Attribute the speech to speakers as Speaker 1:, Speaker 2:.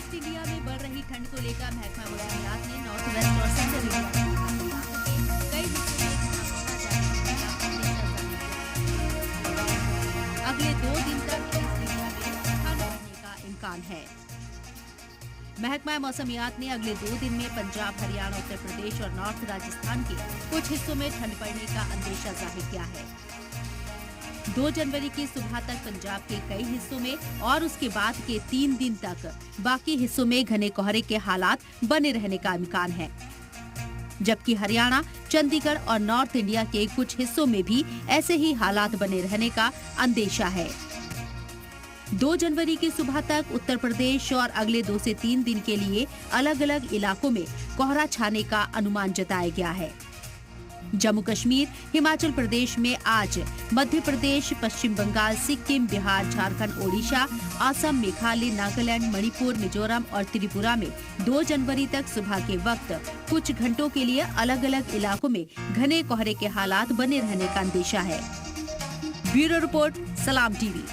Speaker 1: East India में बढ़ रही ठंड को लेकर महकमा मौसमियात ने नॉर्थ वेस्ट और सेंट्रल इंडिया के कई हिस्सों में अगले 2 दिन तक ईस्ट इंडिया में ठंड रहने का इम्कान है। महकमा मौसमियात ने अगले 2 दिन में पंजाब, हरियाणा, उत्तर प्रदेश और नॉर्थ राजस्थान के कुछ हिस्सों में ठंड पड़ने का अंदेशा जाहिर किया है। 2 जनवरी की सुबह तक पंजाब के कई हिस्सों में और उसके बाद के 3 दिन तक बाकी हिस्सों में घने कोहरे के हालात बने रहने का इम्कान है, जबकि हरियाणा, चंडीगढ़ और नॉर्थ इंडिया के कुछ हिस्सों में भी ऐसे ही हालात बने रहने का अंदेशा है। 2 जनवरी की सुबह तक उत्तर प्रदेश और अगले 2 से 3 दिन के लिए अलग अलग इलाकों में कोहरा छाने का अनुमान जताया गया है। जम्मू कश्मीर, हिमाचल प्रदेश में आज, मध्य प्रदेश, पश्चिम बंगाल, सिक्किम, बिहार, झारखंड, ओडिशा, असम, मेघालय, नागालैंड, मणिपुर, मिजोरम और त्रिपुरा में 2 जनवरी तक सुबह के वक्त कुछ घंटों के लिए अलग अलग इलाकों में घने कोहरे के हालात बने रहने का अंदेशा है। ब्यूरो रिपोर्ट, सलाम टीवी।